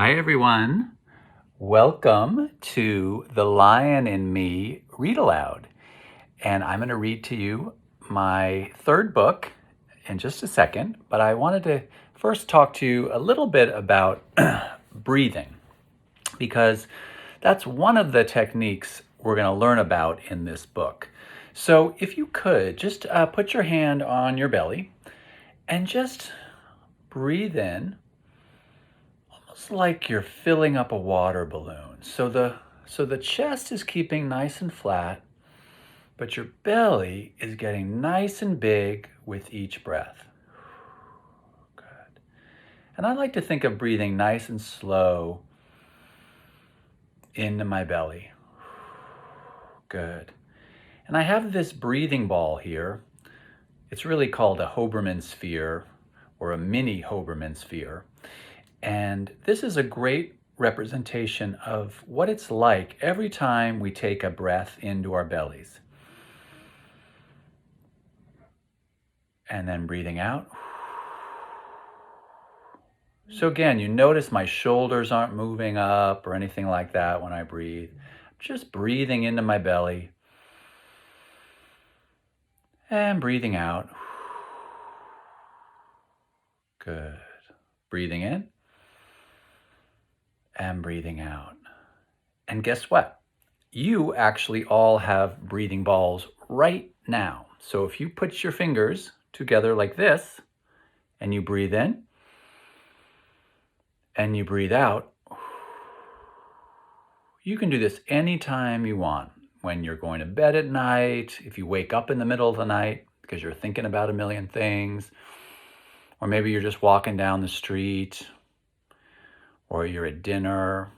Hi, everyone. Welcome to The Lion in Me Read Aloud. And I'm going to read to you my third book in just a second, but I wanted to first talk to you a little bit about breathing, because that's one of the techniques we're going to learn about in this book. So if you could just put your hand on your belly and just breathe in, almost like you're filling up a water balloon. So the chest is keeping nice and flat, but your belly is getting nice and big with each breath. Good. And I like to think of breathing nice and slow into my belly. Good. And I have this breathing ball here. It's really called a Hoberman sphere, or a mini Hoberman sphere. And this is a great representation of what it's like every time we take a breath into our bellies. And then breathing out. So again, you notice my shoulders aren't moving up or anything like that when I breathe. I'm just breathing into my belly and breathing out. Good. Breathing in and breathing out. And guess what? You actually all have breathing balls right now. So if you put your fingers together like this and you breathe in and you breathe out, you can do this anytime you want. When you're going to bed at night, if you wake up in the middle of the night because you're thinking about a million things, or maybe you're just walking down the street, or you're at dinner,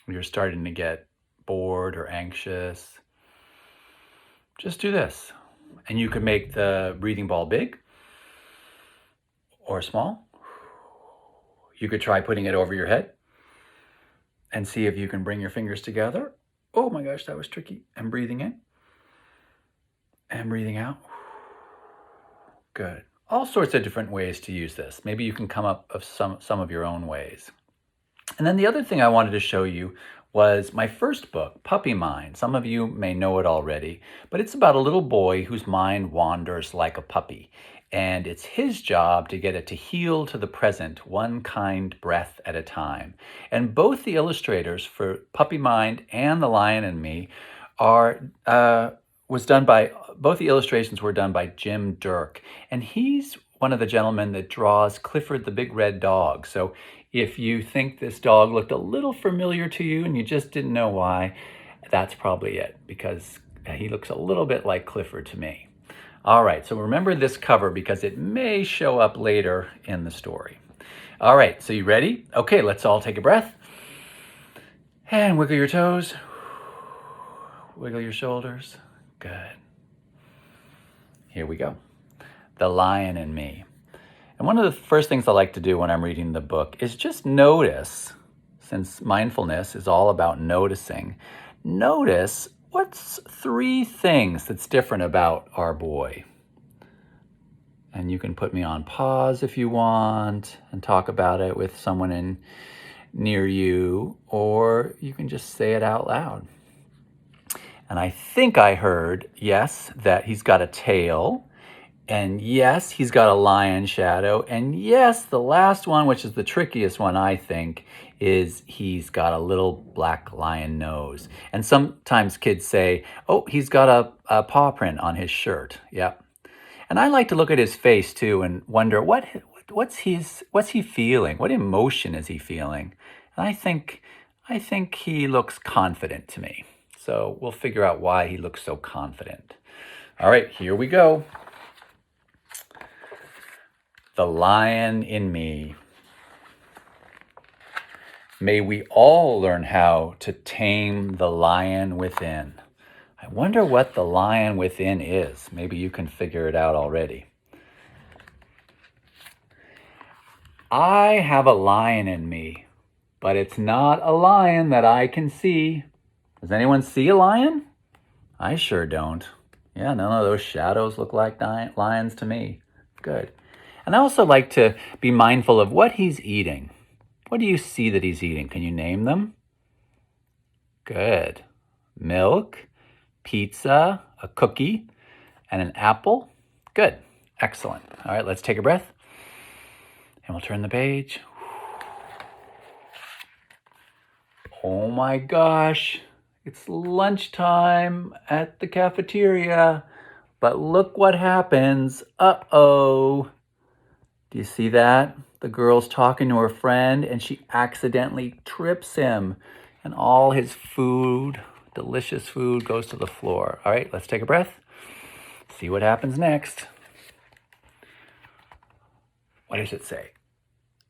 or you're starting to get bored or anxious, just do this. And you can make the breathing ball big or small. You could try putting it over your head and see if you can bring your fingers together. Oh my gosh, that was tricky. And breathing in and breathing out. Good. All sorts of different ways to use this. Maybe you can come up with some of your own ways. And then the other thing I wanted to show you was my first book, Puppy Mind. Some of you may know it already, but it's about a little boy whose mind wanders like a puppy. And it's his job to get it to heal to the present, one kind breath at a time. And both the illustrators for Puppy Mind and The Lion in Me both the illustrations were done by Jim Dirk. And he's one of the gentlemen that draws Clifford the Big Red Dog. So if you think this dog looked a little familiar to you and you just didn't know why, that's probably it, because he looks a little bit like Clifford to me. All right, so remember this cover because it may show up later in the story. All right, so you ready? Okay, let's all take a breath. And wiggle your toes. Wiggle your shoulders. Good. Here we go. The Lion in Me. And one of the first things I like to do when I'm reading the book is just notice, since mindfulness is all about noticing, notice what's 3 things that's different about our boy. And you can put me on pause if you want and talk about it with someone near you, or you can just say it out loud. And I think I heard, yes, that he's got a tail. And yes, he's got a lion shadow. And yes, the last one, which is the trickiest one, I think, is he's got a little black lion nose. And sometimes kids say, oh, he's got a paw print on his shirt. Yep. And I like to look at his face too and wonder what's he feeling? What emotion is he feeling? And I think he looks confident to me. So we'll figure out why he looks so confident. All right, here we go. The Lion in Me. May we all learn how to tame the lion within. I wonder what the lion within is. Maybe you can figure it out already. I have a lion in me, but it's not a lion that I can see. Does anyone see a lion? I sure don't. Yeah, none of those shadows look like lions to me. Good. And I also like to be mindful of what he's eating. What do you see that he's eating? Can you name them? Good. Milk, pizza, a cookie, and an apple. Good. Excellent. All right, let's take a breath. And we'll turn the page. Oh my gosh. It's lunchtime at the cafeteria. But look what happens. Uh-oh. Do you see that? The girl's talking to her friend and she accidentally trips him. And all his food, delicious food, goes to the floor. All right, let's take a breath. See what happens next. What does it say?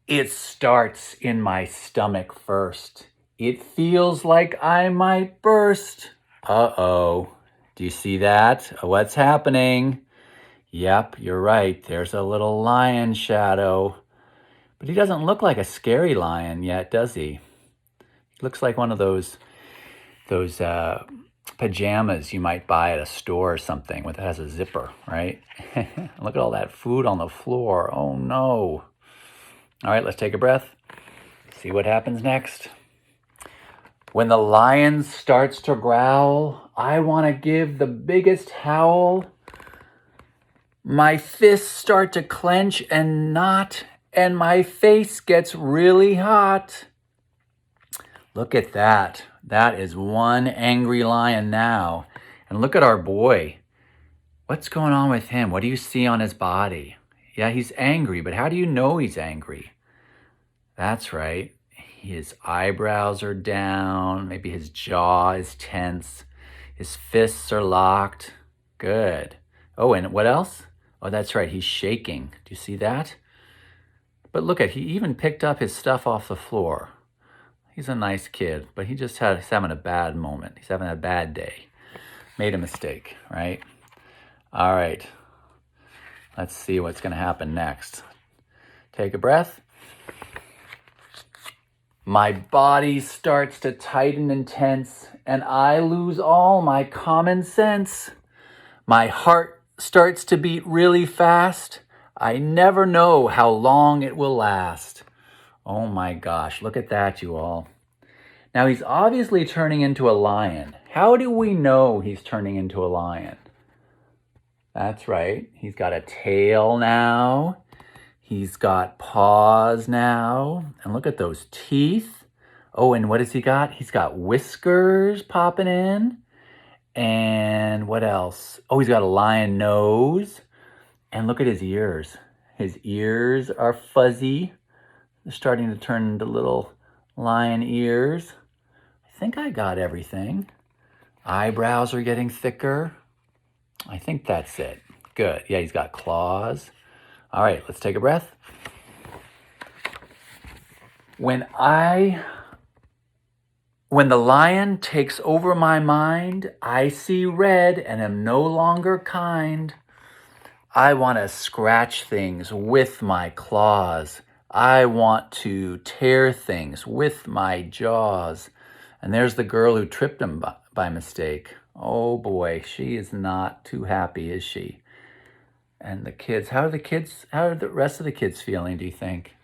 It starts in my stomach first. It feels like I might burst. Uh-oh. Do you see that? What's happening? Yep, you're right. There's a little lion shadow. But he doesn't look like a scary lion yet, does he? He looks like one of those pajamas you might buy at a store or something that has a zipper, right? Look at all that food on the floor. Oh no. All right, let's take a breath. See what happens next. When the lion starts to growl, I want to give the biggest howl. My fists start to clench and knot, and my face gets really hot. Look at that. That is one angry lion now. And look at our boy. What's going on with him? What do you see on his body? Yeah, he's angry, but how do you know he's angry? That's right. His eyebrows are down. Maybe his jaw is tense. His fists are locked. Good. Oh, and what else? Oh, that's right. He's shaking. Do you see that? But look at, he even picked up his stuff off the floor. He's a nice kid, but he's having a bad moment. He's having a bad day. Made a mistake, right? All right. Let's see what's going to happen next. Take a breath. My body starts to tighten and tense, and I lose all my common sense. My heart starts to beat really fast. I never know how long it will last. Oh my gosh, look at that, you all. Now he's obviously turning into a lion. How do we know he's turning into a lion? That's right. He's got a tail now. He's got paws now. And look at those teeth. Oh, and what has he got? He's got whiskers popping in. And what else? Oh, he's got a lion nose. And look at his ears. His ears are fuzzy. They're starting to turn into little lion ears. I think I got everything. Eyebrows are getting thicker. I think that's it. Good. Yeah, he's got claws. All right, let's take a breath. When the lion takes over my mind, I see red and am no longer kind. I want to scratch things with my claws. I want to tear things with my jaws. And there's the girl who tripped him by mistake. Oh boy, she is not too happy, is she? And the kids, how are the rest of the kids feeling, do you think?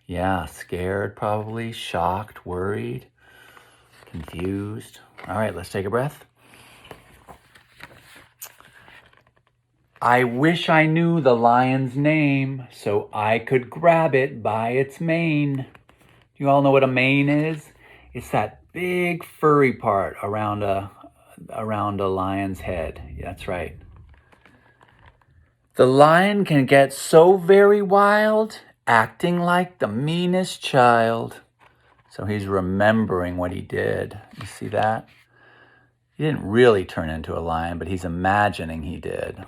Yeah, scared probably, shocked, worried, confused. All right, let's take a breath. I wish I knew the lion's name so I could grab it by its mane. Do you all know what a mane is? It's that big furry part around a lion's head. Yeah, that's right. The lion can get so very wild, acting like the meanest child. So he's remembering what he did. You see that? He didn't really turn into a lion, but he's imagining he did.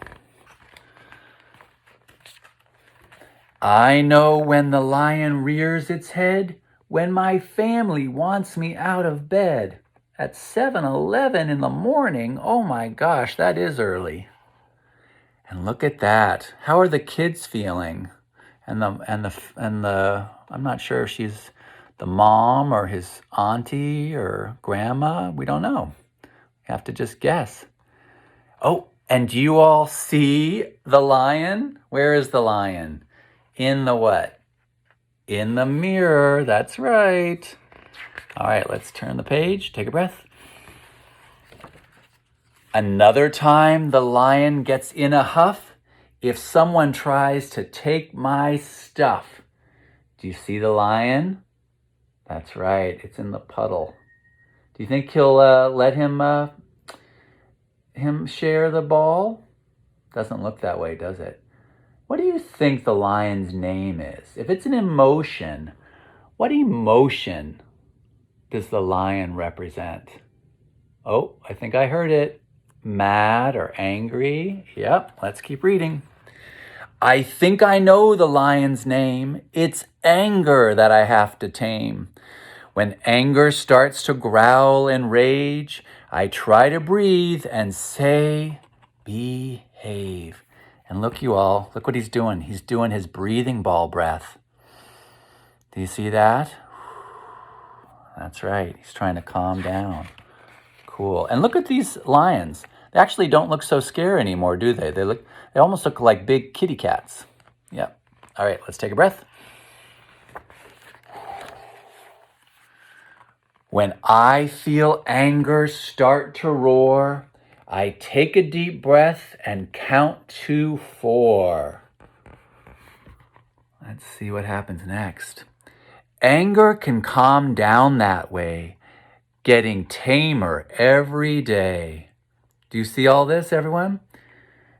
I know when the lion rears its head, when my family wants me out of bed. At 7:11 in the morning, oh my gosh, that is early. And look at that. How are the kids feeling? And the I'm not sure if she's the mom or his auntie or grandma. We don't know. We have to just guess. Oh, and do you all see the lion? Where is the lion? In the what? In the mirror, that's right. All right, let's turn the page. Take a breath. Another time the lion gets in a huff if someone tries to take my stuff. Do you see the lion? That's right, it's in the puddle. Do you think he'll let him share the ball? Doesn't look that way, does it? What do you think the lion's name is? If it's an emotion, what emotion does the lion represent? Oh, I think I heard it. Mad or angry? Yep, let's keep reading. I think I know the lion's name. It's anger that I have to tame. When anger starts to growl and rage, I try to breathe and say, behave. And look, you all, look what he's doing. He's doing his breathing ball breath. Do you see that? That's right. He's trying to calm down. Cool. And look at these lions. They actually don't look so scary anymore, do they? They almost look like big kitty cats. Yep. All right, let's take a breath. When I feel anger start to roar, I take a deep breath and count to 4. Let's see what happens next. Anger can calm down that way, getting tamer every day. Do you see all this, everyone?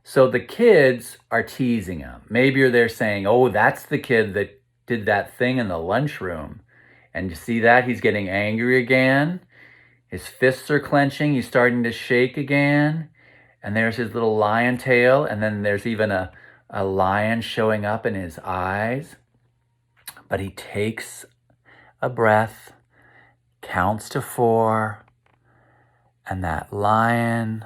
So the kids are teasing him. Maybe they're saying, oh, that's the kid that did that thing in the lunchroom. And you see that? He's getting angry again. His fists are clenching. He's starting to shake again. And there's his little lion tail. And then there's even a lion showing up in his eyes. But he takes a breath, counts to 4, and that lion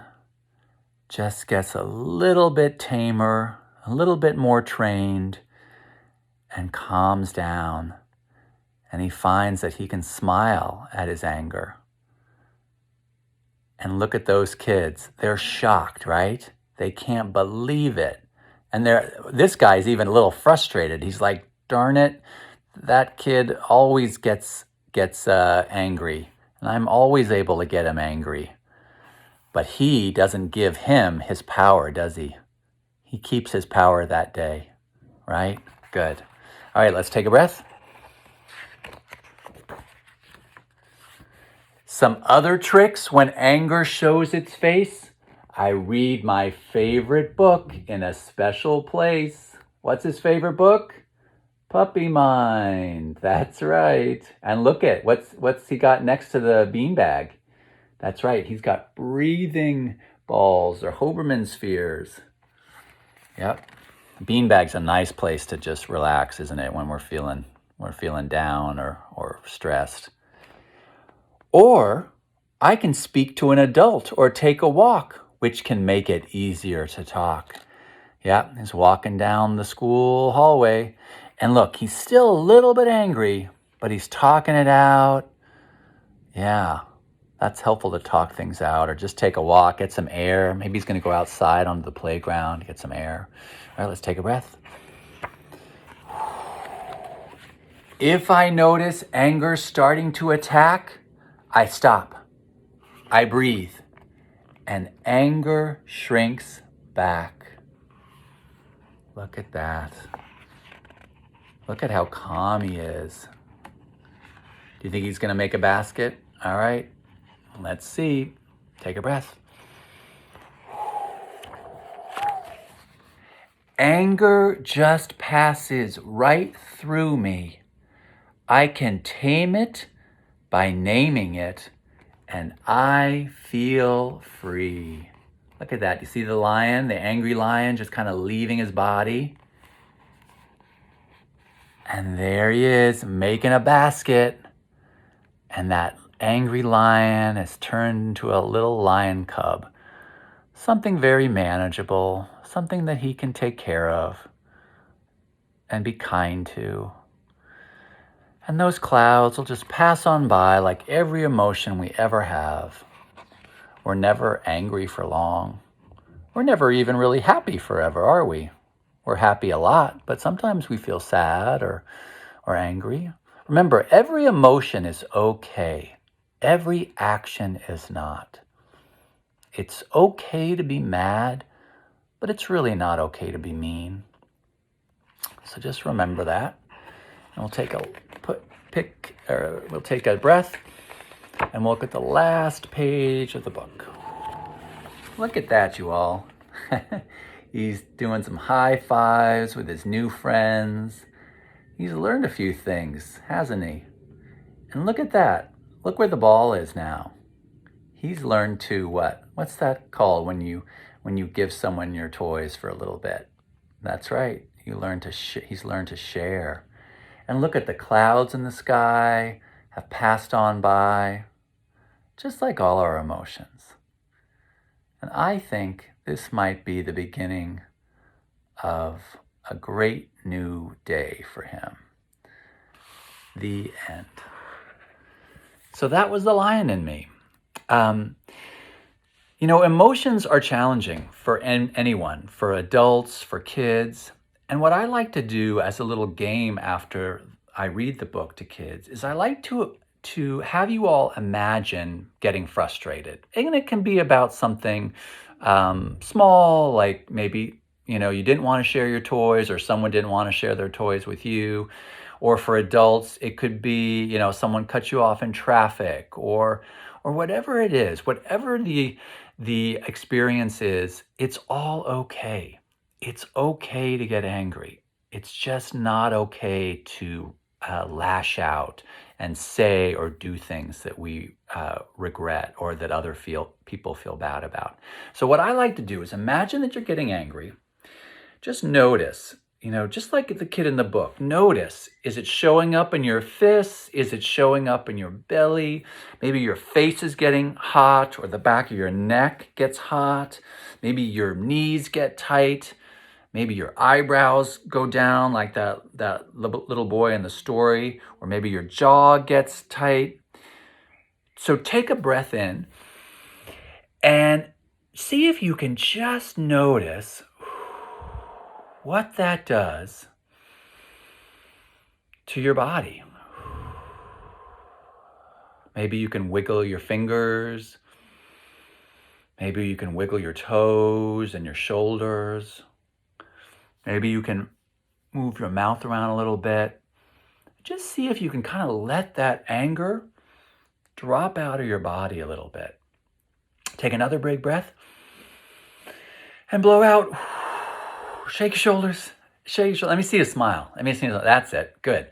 just gets a little bit tamer, a little bit more trained, and calms down. And he finds that he can smile at his anger. And look at those kids. They're shocked, right? They can't believe it. And this guy's even a little frustrated. He's like, darn it, that kid always gets angry. And I'm always able to get him angry. But he doesn't give him his power, does he? He keeps his power that day, right? Good. All right, let's take a breath. Some other tricks when anger shows its face. I read my favorite book in a special place. What's his favorite book? Puppy Mind. That's right. And look at what's he got next to the beanbag. That's right. He's got breathing balls or Hoberman spheres. Yep. Beanbag's a nice place to just relax, isn't it? When we're feeling down or stressed. Or I can speak to an adult or take a walk, which can make it easier to talk. Yeah, he's walking down the school hallway. And look, he's still a little bit angry, but he's talking it out. Yeah, that's helpful to talk things out or just take a walk, get some air. Maybe he's going to go outside onto the playground to get some air. All right, let's take a breath. If I notice anger starting to attack, I stop. I breathe. And anger shrinks back. Look at that. Look at how calm he is. Do you think he's going to make a basket? All right, let's see. Take a breath. Anger just passes right through me. I can tame it by naming it, and I feel free. Look at that. You see the lion, the angry lion, just kind of leaving his body? And there he is, making a basket. And that angry lion has turned into a little lion cub. Something very manageable, something that he can take care of and be kind to. And those clouds will just pass on by like every emotion we ever have. We're never angry for long. We're never even really happy forever, are we? We're happy a lot, but sometimes we feel sad or or angry. Remember, every emotion is okay. Every action is not. It's okay to be mad, but it's really not okay to be mean. So just remember that. And we'll take a breath and we'll look at the last page of the book. Look at that, you all. He's doing some high fives with his new friends. He's learned a few things, hasn't he? And look at that. Look where the ball is now. He's learned to what? What's that called when you give someone your toys for a little bit? That's right. He's learned to share. And look at the clouds in the sky have passed on by, just like all our emotions. And I think this might be the beginning of a great new day for him. The end. So that was the lion in me. Emotions are challenging for anyone, for adults, for kids. And what I like to do as a little game after I read the book to kids is I like to have you all imagine getting frustrated. And it can be about something small, like maybe, you didn't want to share your toys or someone didn't want to share their toys with you. Or for adults, it could be, someone cut you off in traffic or whatever it is, whatever the experience is, it's all okay. It's okay to get angry. It's just not okay to lash out and say or do things that we regret or that other people feel bad about. So what I like to do is imagine that you're getting angry. Just notice, just like the kid in the book, notice, is it showing up in your fists? Is it showing up in your belly? Maybe your face is getting hot or the back of your neck gets hot. Maybe your knees get tight. Maybe your eyebrows go down like that little boy in the story, or maybe your jaw gets tight. So take a breath in and see if you can just notice what that does to your body. Maybe you can wiggle your fingers. Maybe you can wiggle your toes and your shoulders. Maybe you can move your mouth around a little bit. Just see if you can kind of let that anger drop out of your body a little bit. Take another big breath and blow out. Shake your shoulders. Shake your shoulders. Let me see a smile. That's it. Good.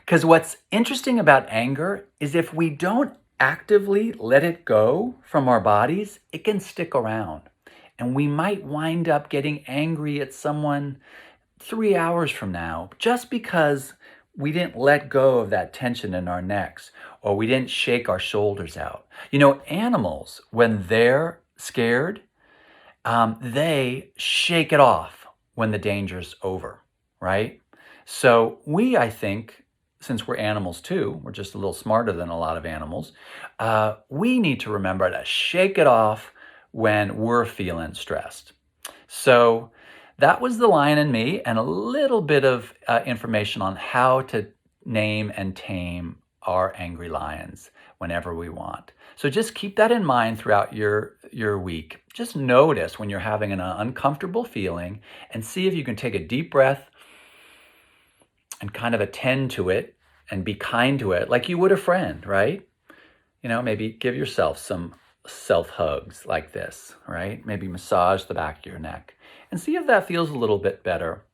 Because what's interesting about anger is if we don't actively let it go from our bodies, it can stick around. And we might wind up getting angry at someone 3 hours from now just because we didn't let go of that tension in our necks or we didn't shake our shoulders out. Animals, when they're scared, they shake it off when the danger's over, right? So I think, since we're animals too, we're just a little smarter than a lot of animals, we need to remember to shake it off when we're feeling stressed. So that was the lion in me and a little bit of information on how to name and tame our angry lions whenever we want. So just keep that in mind throughout your week. Just notice when you're having an uncomfortable feeling and see if you can take a deep breath and kind of attend to it and be kind to it like you would a friend, right? Maybe give yourself some self-hugs like this, right? Maybe massage the back of your neck and see if that feels a little bit better.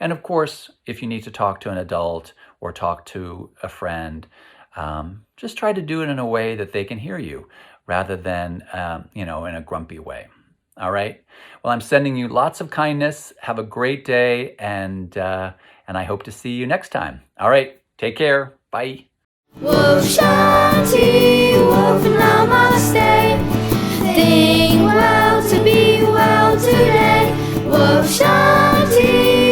And of course, if you need to talk to an adult or talk to a friend, just try to do it in a way that they can hear you rather than, in a grumpy way. All right? Well, I'm sending you lots of kindness. Have a great day, and I hope to see you next time. All right, take care. Bye. Wuf Shanti, Wuf Namaste. Think well to be well today. Wuf Shanti.